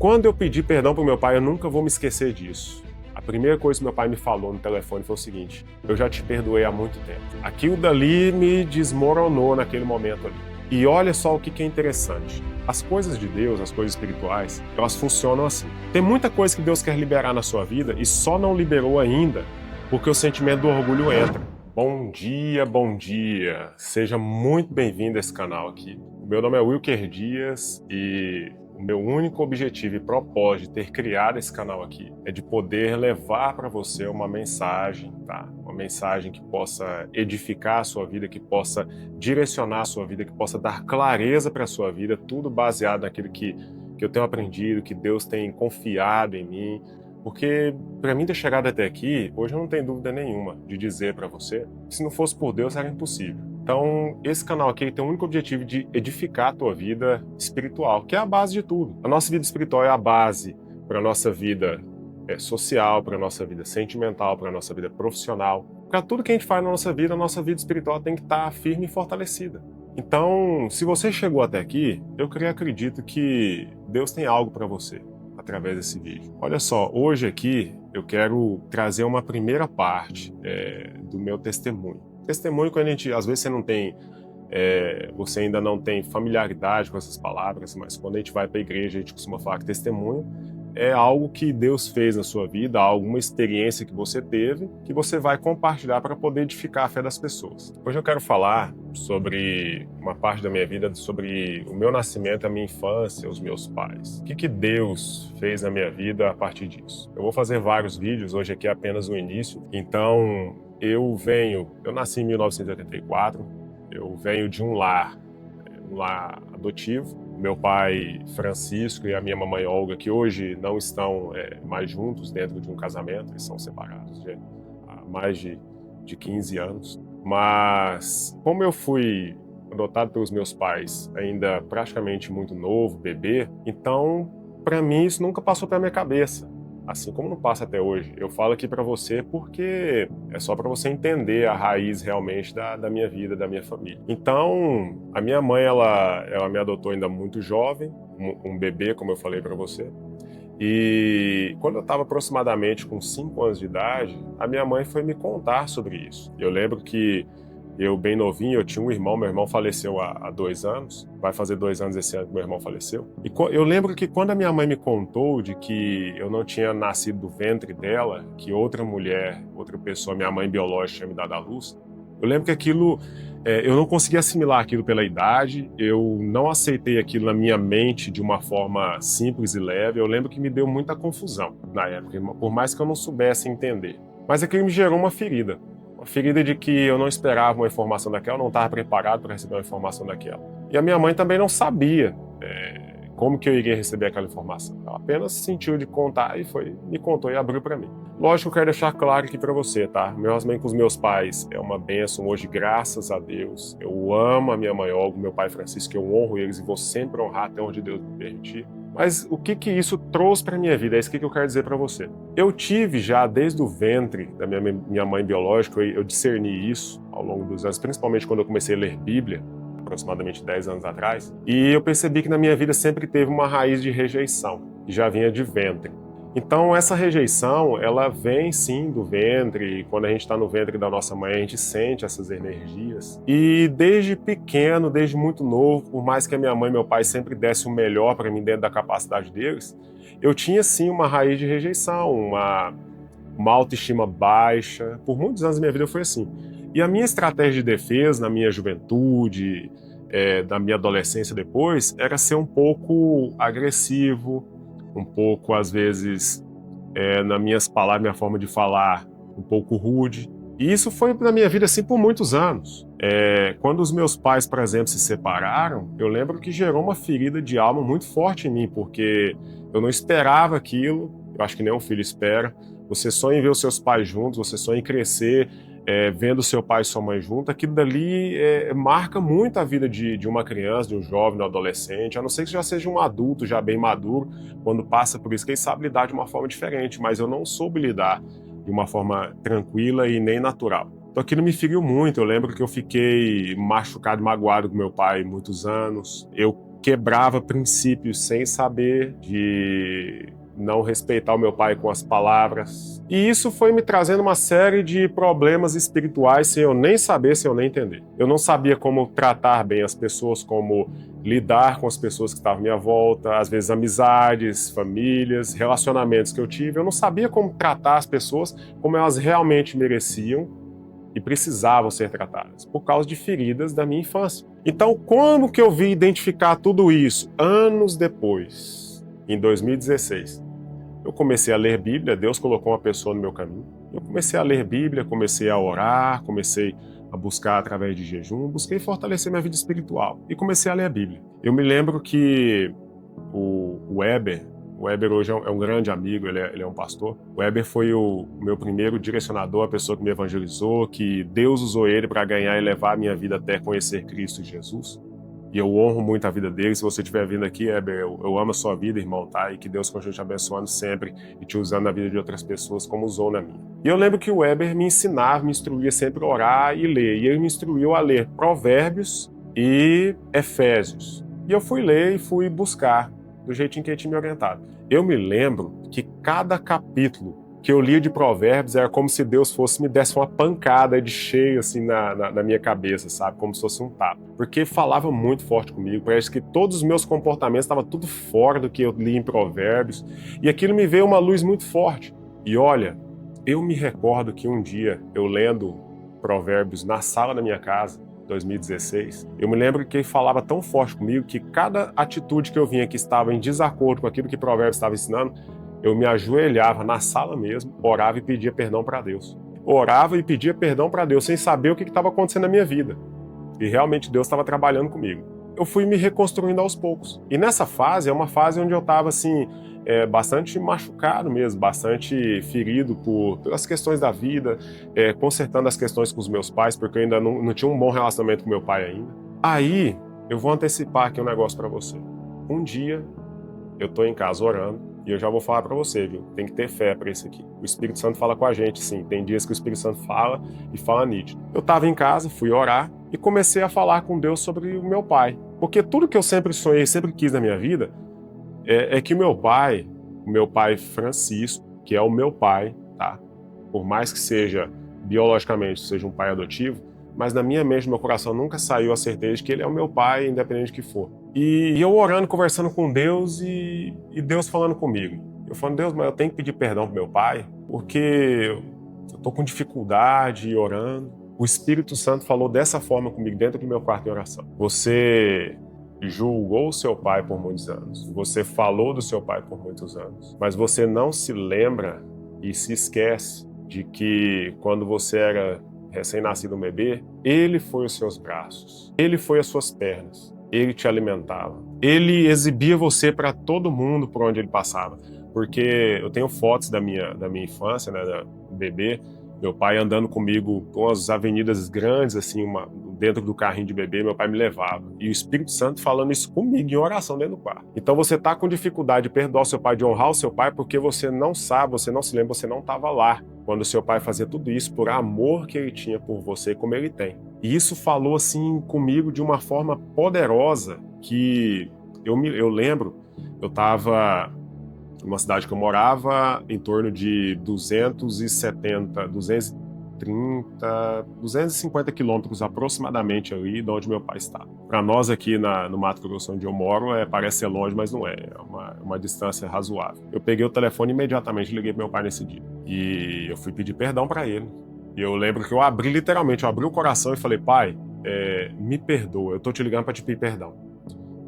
quando eu pedi perdão pro meu pai, eu nunca vou me esquecer disso. A primeira coisa que meu pai me falou no telefone foi o seguinte: eu já te perdoei há muito tempo. Aquilo dali me desmoronou naquele momento ali. E olha só o que é interessante. As coisas de Deus, as coisas espirituais, elas funcionam assim. Tem muita coisa que Deus quer liberar na sua vida e só não liberou ainda porque o sentimento do orgulho entra. Bom dia, bom dia. Seja muito bem-vindo a esse canal aqui. O meu nome é Wilker Dias e o meu único objetivo e propósito de ter criado esse canal aqui é de poder levar para você uma mensagem, tá? Uma mensagem que possa edificar a sua vida, que possa direcionar a sua vida, que possa dar clareza para a sua vida, tudo baseado naquilo que eu tenho aprendido, que Deus tem confiado em mim. Porque para mim ter chegado até aqui, hoje eu não tenho dúvida nenhuma de dizer para você que se não fosse por Deus era impossível. Então, esse canal aqui tem o único objetivo de edificar a tua vida espiritual, que é a base de tudo. A nossa vida espiritual é a base para a nossa vida social, para a nossa vida sentimental, para a nossa vida profissional. Para tudo que a gente faz na nossa vida espiritual tem que estar firme e fortalecida. Então, se você chegou até aqui, eu acredito que Deus tem algo para você através desse vídeo. Olha só, hoje aqui eu quero trazer uma primeira parte do meu testemunho. Testemunho, quando a gente, às vezes você ainda não tem familiaridade com essas palavras, mas quando a gente vai para a igreja, a gente costuma falar que testemunho é algo que Deus fez na sua vida, alguma experiência que você teve, que você vai compartilhar para poder edificar a fé das pessoas. Hoje eu quero falar sobre uma parte da minha vida, sobre o meu nascimento, a minha infância, os meus pais. O que Deus fez na minha vida a partir disso? Eu vou fazer vários vídeos, hoje aqui é apenas o início, então eu nasci em 1984, eu venho de um lar adotivo. Meu pai Francisco e a minha mamãe Olga, que hoje não estão mais juntos dentro de um casamento, eles são separados há mais de 15 anos. Mas como eu fui adotado pelos meus pais ainda praticamente muito novo, bebê, então para mim isso nunca passou pela minha cabeça. Assim como não passa até hoje. Eu falo aqui para você porque é só para você entender a raiz realmente da minha vida, da minha família. Então, a minha mãe, ela me adotou ainda muito jovem, um bebê, como eu falei para você. E quando eu estava aproximadamente com 5 anos de idade, a minha mãe foi me contar sobre isso. Eu lembro que eu, bem novinho, eu tinha um irmão, meu irmão faleceu há 2 anos, vai fazer 2 anos esse ano que meu irmão faleceu. E eu lembro que quando a minha mãe me contou de que eu não tinha nascido do ventre dela, que outra mulher, outra pessoa, minha mãe biológica tinha me dado à luz, eu lembro que aquilo, eu não conseguia assimilar aquilo pela idade, eu não aceitei aquilo na minha mente de uma forma simples e leve, eu lembro que me deu muita confusão na época, por mais que eu não soubesse entender. Mas aquilo me gerou uma ferida de que eu não esperava uma informação daquela, eu não estava preparado para receber uma informação daquela. E a minha mãe também não sabia como que eu iria receber aquela informação. Ela apenas sentiu de contar e me contou e abriu para mim. Lógico que eu quero deixar claro aqui para você, tá? Meu relacionamento com os meus pais é uma bênção hoje, graças a Deus. Eu amo a minha mãe Olga, meu pai Francisco, eu honro eles e vou sempre honrar até onde Deus me permitir. Mas o que isso trouxe para minha vida? É isso que eu quero dizer para você. Eu tive já, desde o ventre da minha mãe biológica, eu discerni isso ao longo dos anos, principalmente quando eu comecei a ler Bíblia, aproximadamente 10 anos atrás, e eu percebi que na minha vida sempre teve uma raiz de rejeição, que já vinha de ventre. Então essa rejeição, ela vem sim do ventre, e quando a gente está no ventre da nossa mãe, a gente sente essas energias. E desde pequeno, desde muito novo, por mais que a minha mãe e meu pai sempre dessem o melhor para mim dentro da capacidade deles, eu tinha sim uma raiz de rejeição, uma autoestima baixa. Por muitos anos da minha vida foi assim. E a minha estratégia de defesa na minha juventude, da minha adolescência depois, era ser um pouco agressivo, um pouco, às vezes, nas minhas palavras, minha forma de falar, um pouco rude. E isso foi na minha vida assim por muitos anos. Quando os meus pais, por exemplo, se separaram, eu lembro que gerou uma ferida de alma muito forte em mim, porque eu não esperava aquilo, eu acho que nenhum filho espera. Você sonha em ver os seus pais juntos, você sonha em crescer, vendo seu pai e sua mãe juntos, aquilo dali marca muito a vida de uma criança, de um jovem, de um adolescente, a não ser que já seja um adulto, já bem maduro, quando passa por isso, que ele sabe lidar de uma forma diferente, mas eu não soube lidar de uma forma tranquila e nem natural. Então aquilo me feriu muito, eu lembro que eu fiquei machucado, magoado com meu pai muitos anos, eu quebrava princípios sem saber, de não respeitar o meu pai com as palavras. E isso foi me trazendo uma série de problemas espirituais sem eu nem saber, sem eu nem entender. Eu não sabia como tratar bem as pessoas, como lidar com as pessoas que estavam à minha volta, às vezes amizades, famílias, relacionamentos que eu tive. Eu não sabia como tratar as pessoas como elas realmente mereciam e precisavam ser tratadas, por causa de feridas da minha infância. Então, como que eu vim identificar tudo isso anos depois, em 2016? Eu comecei a ler Bíblia, Deus colocou uma pessoa no meu caminho. Eu comecei a ler Bíblia, comecei a orar, comecei a buscar através de jejum, busquei fortalecer minha vida espiritual e comecei a ler a Bíblia. Eu me lembro que o Weber hoje é um grande amigo, ele é um pastor. O Weber foi o meu primeiro direcionador, a pessoa que me evangelizou, que Deus usou ele para ganhar e levar a minha vida até conhecer Cristo Jesus. E eu honro muito a vida dele. Se você estiver vindo aqui, Weber, eu amo a sua vida, irmão, tá? E que Deus continue te abençoando sempre e te usando na vida de outras pessoas como usou na minha. E eu lembro que o Weber me ensinava, me instruía sempre a orar e ler. E ele me instruiu a ler Provérbios e Efésios. E eu fui ler e fui buscar do jeitinho que ele tinha me orientado. Eu me lembro que cada capítulo que eu lia de Provérbios era como se Deus me desse uma pancada de cheio assim na minha cabeça, sabe? Como se fosse um tapa. Porque falava muito forte comigo, parece que todos os meus comportamentos estavam tudo fora do que eu li em Provérbios. E aquilo me veio uma luz muito forte. E olha, eu me recordo que um dia, eu lendo Provérbios na sala da minha casa, 2016, eu me lembro que ele falava tão forte comigo que cada atitude que eu vinha que estava em desacordo com aquilo que Provérbios estava ensinando, eu me ajoelhava na sala mesmo, orava e pedia perdão para Deus. Orava e pedia perdão para Deus sem saber o que estava acontecendo na minha vida. E realmente Deus estava trabalhando comigo. Eu fui me reconstruindo aos poucos. E nessa fase, é uma fase onde eu estava assim, bastante machucado mesmo, bastante ferido pelas questões da vida, consertando as questões com os meus pais, porque eu ainda não tinha um bom relacionamento com meu pai ainda. Aí, eu vou antecipar aqui um negócio para você. Um dia, eu estou em casa orando, e eu já vou falar para você, viu? Tem que ter fé para isso aqui. O Espírito Santo fala com a gente, sim. Tem dias que o Espírito Santo fala e fala nítido. Eu estava em casa, fui orar e comecei a falar com Deus sobre o meu pai. Porque tudo que eu sempre sonhei, sempre quis na minha vida, é que o meu pai Francisco, que é o meu pai, tá? Por mais que seja, biologicamente, seja um pai adotivo, mas na minha mente, no meu coração, nunca saiu a certeza de que ele é o meu pai, independente do que for. E eu orando, conversando com Deus e Deus falando comigo. Eu falando, Deus, mas eu tenho que pedir perdão pro meu pai, porque eu tô com dificuldade orando. O Espírito Santo falou dessa forma comigo dentro do meu quarto em oração. Você julgou o seu pai por muitos anos. Você falou do seu pai por muitos anos. Mas você não se lembra e se esquece de que quando você era recém-nascido um bebê, ele foi os seus braços, ele foi as suas pernas, ele te alimentava, ele exibia você para todo mundo por onde ele passava, porque eu tenho fotos da minha infância, né, da bebê, meu pai andando comigo com as avenidas grandes, assim, dentro do carrinho de bebê, meu pai me levava. E o Espírito Santo falando isso comigo em oração dentro do quarto. Então você está com dificuldade de perdoar o seu pai, de honrar o seu pai, porque você não sabe, você não se lembra, você não estava lá quando o seu pai fazia tudo isso por amor que ele tinha por você, como ele tem. E isso falou assim comigo de uma forma poderosa que eu lembro, eu estava numa cidade que eu morava, em torno de 250 quilômetros aproximadamente ali de onde meu pai está. Para nós aqui no Mato Grosso, onde eu moro, parece ser longe, mas não é. É uma distância razoável. Eu peguei o telefone e imediatamente liguei para meu pai nesse dia. E eu fui pedir perdão para ele. E eu lembro que eu abri o coração e falei, pai, me perdoa, eu tô te ligando para te pedir perdão.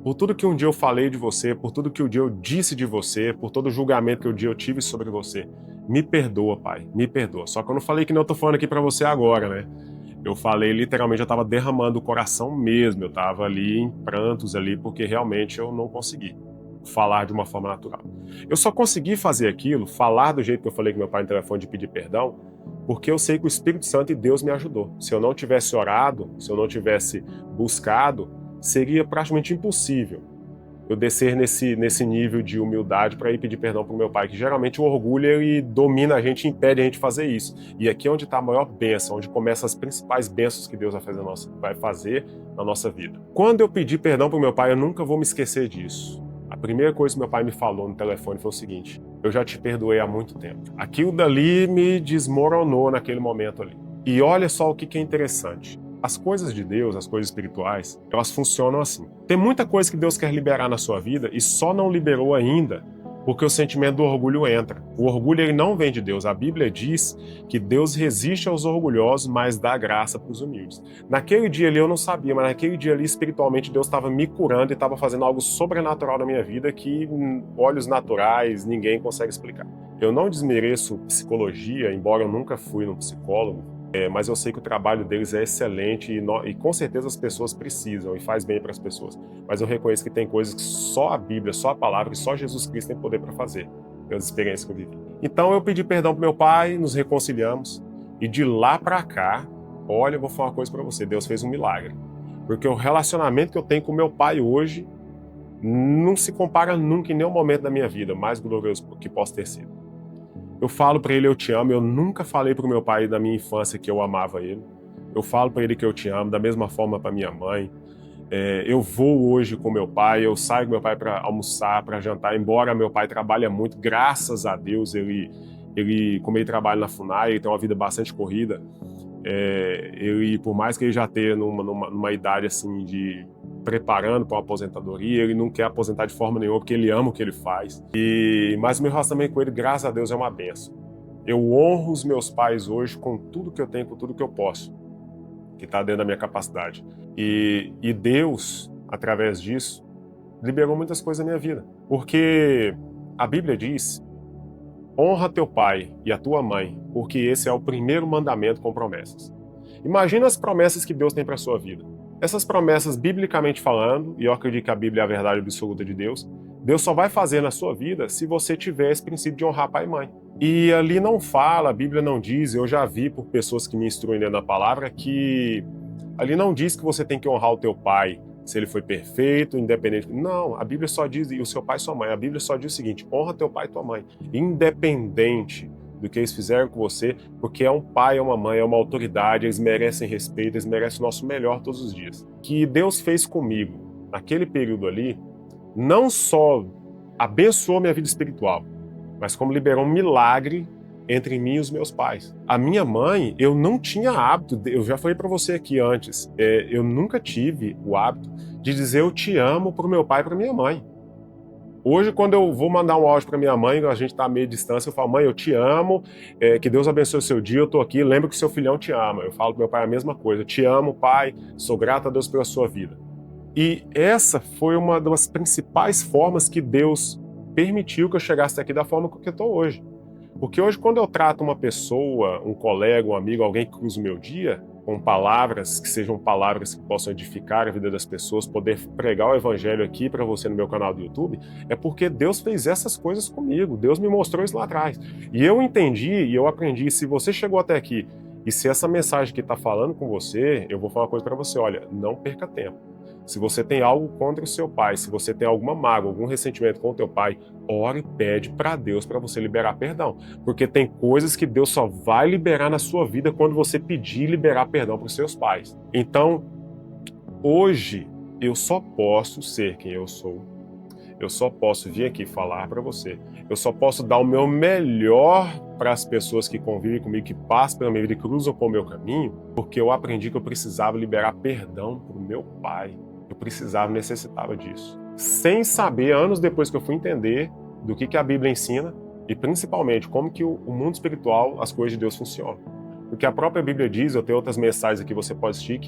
Por tudo que um dia eu falei de você, por tudo que um dia eu disse de você, por todo o julgamento que um dia eu tive sobre você. Me perdoa, pai, me perdoa. Só que eu não falei que nem eu tô falando aqui pra você agora, né? Eu falei literalmente, eu tava derramando o coração mesmo, eu tava ali em prantos ali, porque realmente eu não consegui falar de uma forma natural. Eu só consegui fazer aquilo, falar do jeito que eu falei com meu pai no telefone de pedir perdão, porque eu sei que o Espírito Santo e Deus me ajudou. Se eu não tivesse orado, se eu não tivesse buscado, seria praticamente impossível eu descer nesse nível de humildade para ir pedir perdão para o meu pai, que geralmente o orgulho ele domina a gente e impede a gente de fazer isso. E aqui é onde está a maior bênção, onde começam as principais bênçãos que Deus vai fazer na nossa vida. Quando eu pedi perdão para o meu pai, eu nunca vou me esquecer disso. A primeira coisa que meu pai me falou no telefone foi o seguinte: eu já te perdoei há muito tempo. Aquilo dali me desmoronou naquele momento ali. E olha só o que é interessante. As coisas de Deus, as coisas espirituais, elas funcionam assim. Tem muita coisa que Deus quer liberar na sua vida e só não liberou ainda porque o sentimento do orgulho entra. O orgulho ele não vem de Deus. A Bíblia diz que Deus resiste aos orgulhosos, mas dá graça para os humildes. Naquele dia ali eu não sabia, mas naquele dia ali espiritualmente Deus estava me curando e estava fazendo algo sobrenatural na minha vida que olhos naturais ninguém consegue explicar. Eu não desmereço psicologia, embora eu nunca fui num psicólogo. Mas eu sei que o trabalho deles é excelente e com certeza as pessoas precisam e faz bem para as pessoas. Mas eu reconheço que tem coisas que só a Bíblia, só a palavra e só Jesus Cristo tem poder para fazer, pelas experiências que eu vivi. Então eu pedi perdão para meu pai, nos reconciliamos e de lá para cá, olha, eu vou falar uma coisa para você, Deus fez um milagre. Porque o relacionamento que eu tenho com meu pai hoje não se compara nunca em nenhum momento da minha vida, mais glorioso que possa ter sido. Eu falo para ele eu te amo, eu nunca falei para o meu pai da minha infância que eu amava ele. Eu falo para ele que eu te amo, da mesma forma para minha mãe. Eu vou hoje com meu pai, eu saio com meu pai para almoçar, para jantar, embora meu pai trabalhe muito, graças a Deus, como ele trabalha na FUNAI, ele tem uma vida bastante corrida. Ele, por mais que ele já tenha numa idade assim de preparando para uma aposentadoria, ele não quer aposentar de forma nenhuma porque ele ama o que ele faz. Mas o meu relacionamento com ele, graças a Deus, é uma bênção. Eu honro os meus pais hoje com tudo que eu tenho, com tudo que eu posso, que está dentro da minha capacidade. E Deus, através disso, liberou muitas coisas na minha vida. Porque a Bíblia diz: honra teu pai e a tua mãe, porque esse é o primeiro mandamento com promessas. Imagina as promessas que Deus tem para a sua vida. Essas promessas, biblicamente falando, e eu acredito que a Bíblia é a verdade absoluta de Deus, Deus só vai fazer na sua vida se você tiver esse princípio de honrar pai e mãe. E ali não fala, a Bíblia não diz, eu já vi por pessoas que me instruem dentro da palavra, que ali não diz que você tem que honrar o teu pai, se ele foi perfeito, independente. Não, a Bíblia só diz, e o seu pai e sua mãe, a Bíblia só diz o seguinte: honra teu pai e tua mãe, independente do que eles fizeram com você, porque é um pai, é uma mãe, é uma autoridade, eles merecem respeito, eles merecem o nosso melhor todos os dias. O que Deus fez comigo naquele período ali, não só abençoou minha vida espiritual, mas como liberou um milagre entre mim e os meus pais. A minha mãe, eu não tinha hábito, eu já falei para você aqui antes, eu nunca tive o hábito de dizer eu te amo pro meu pai e pra minha mãe. Hoje, quando eu vou mandar um áudio para minha mãe, a gente tá a meia distância, eu falo: mãe, eu te amo, que Deus abençoe o seu dia, eu tô aqui, lembra que o seu filhão te ama. Eu falo pro meu pai a mesma coisa: eu te amo, pai, sou grato a Deus pela sua vida. E essa foi uma das principais formas que Deus permitiu que eu chegasse aqui da forma que eu tô hoje. Porque hoje, quando eu trato uma pessoa, um colega, um amigo, alguém que cruza o meu dia, com palavras que sejam palavras que possam edificar a vida das pessoas, poder pregar o evangelho aqui para você no meu canal do YouTube, é porque Deus fez essas coisas comigo, Deus me mostrou isso lá atrás. E eu entendi e eu aprendi, se você chegou até aqui e se essa mensagem que está falando com você, eu vou falar uma coisa para você: olha, não perca tempo. Se você tem algo contra o seu pai, se você tem alguma mágoa, algum ressentimento com o teu pai, ore e pede para Deus para você liberar perdão. Porque tem coisas que Deus só vai liberar na sua vida quando você pedir e liberar perdão para os seus pais. Então, hoje, eu só posso ser quem eu sou. Eu só posso vir aqui falar para você. Eu só posso dar o meu melhor para as pessoas que convivem comigo, que passam pela minha vida e cruzam por meu caminho, porque eu aprendi que eu precisava liberar perdão para o meu pai. Eu precisava, necessitava disso. Sem saber, anos depois que eu fui entender do que a Bíblia ensina e principalmente como que o mundo espiritual, as coisas de Deus funcionam. Porque a própria Bíblia diz, eu tenho outras mensagens aqui que você pode assistir,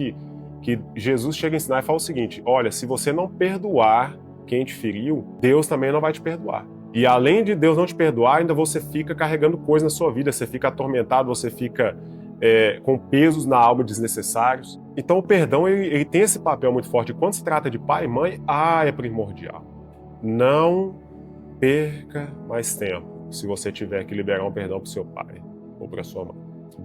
que Jesus chega a ensinar e fala o seguinte: olha, se você não perdoar quem te feriu, Deus também não vai te perdoar. E além de Deus não te perdoar, ainda você fica carregando coisas na sua vida, você fica atormentado, você fica com pesos na alma desnecessários. Então o perdão ele tem esse papel muito forte. E quando se trata de pai e mãe, é primordial. Não perca mais tempo se você tiver que liberar um perdão para o seu pai ou para sua mãe.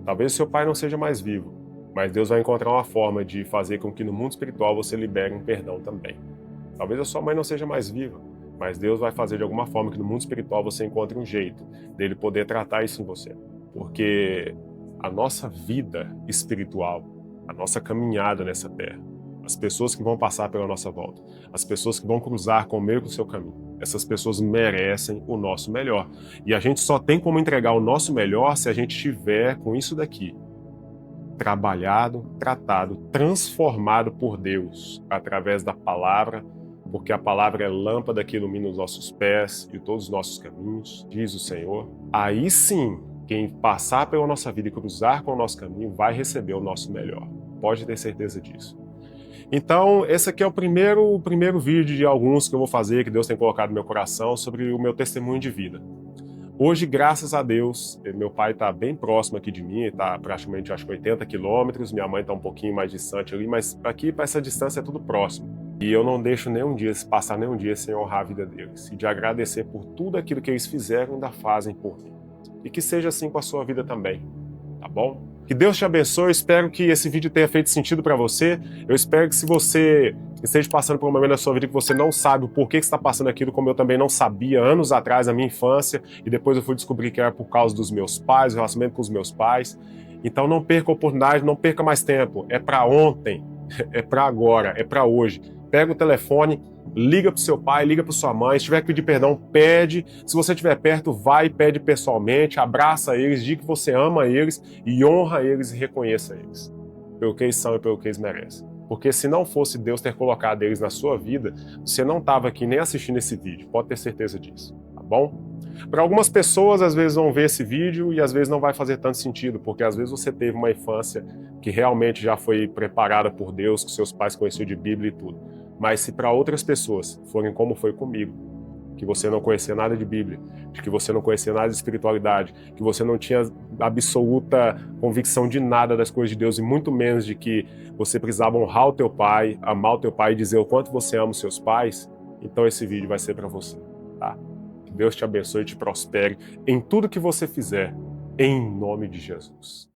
Talvez o seu pai não seja mais vivo, mas Deus vai encontrar uma forma de fazer com que no mundo espiritual você libere um perdão também. Talvez a sua mãe não seja mais viva, mas Deus vai fazer de alguma forma que no mundo espiritual você encontre um jeito dele poder tratar isso em você. Porque a nossa vida espiritual, a nossa caminhada nessa terra, as pessoas que vão passar pela nossa volta, as pessoas que vão cruzar com o meio do seu caminho, essas pessoas merecem o nosso melhor. E a gente só tem como entregar o nosso melhor se a gente tiver com isso daqui, trabalhado, tratado, transformado por Deus através da palavra, porque a palavra é lâmpada que ilumina os nossos pés e todos os nossos caminhos, diz o Senhor. Aí sim, quem passar pela nossa vida e cruzar com o nosso caminho vai receber o nosso melhor. Pode ter certeza disso. Então, esse aqui é o primeiro vídeo de alguns que eu vou fazer, que Deus tem colocado no meu coração, sobre o meu testemunho de vida. Hoje, graças a Deus, meu pai está bem próximo aqui de mim, está praticamente, acho que 80 quilômetros, minha mãe está um pouquinho mais distante ali, mas aqui, para essa distância, é tudo próximo. E eu não deixo nenhum dia, passar nenhum dia sem honrar a vida deles, e de agradecer por tudo aquilo que eles fizeram e ainda fazem por mim. E que seja assim com a sua vida também, tá bom? Que Deus te abençoe, eu espero que esse vídeo tenha feito sentido para você. Eu espero que se você esteja passando por um momento na sua vida que você não sabe o porquê que está passando aquilo, como eu também não sabia anos atrás, na minha infância, e depois eu fui descobrir que era por causa dos meus pais, o relacionamento com os meus pais. Então não perca a oportunidade, não perca mais tempo. É para ontem, é para agora, é para hoje. Pega o telefone, liga pro seu pai, liga pra sua mãe, se tiver que pedir perdão, pede. Se você estiver perto, vai e pede pessoalmente, abraça eles, diga que você ama eles e honra eles e reconheça eles pelo que eles são e pelo que eles merecem. Porque se não fosse Deus ter colocado eles na sua vida, você não estava aqui nem assistindo esse vídeo, pode ter certeza disso, tá bom? Para algumas pessoas, às vezes vão ver esse vídeo e às vezes não vai fazer tanto sentido, porque às vezes você teve uma infância que realmente já foi preparada por Deus, que seus pais conheciam de Bíblia e tudo. Mas se para outras pessoas forem como foi comigo, que você não conhecia nada de Bíblia, de que você não conhecia nada de espiritualidade, que você não tinha absoluta convicção de nada das coisas de Deus e muito menos de que você precisava honrar o teu pai, amar o teu pai e dizer o quanto você ama os seus pais, então esse vídeo vai ser para você, tá? Que Deus te abençoe e te prospere em tudo que você fizer, em nome de Jesus.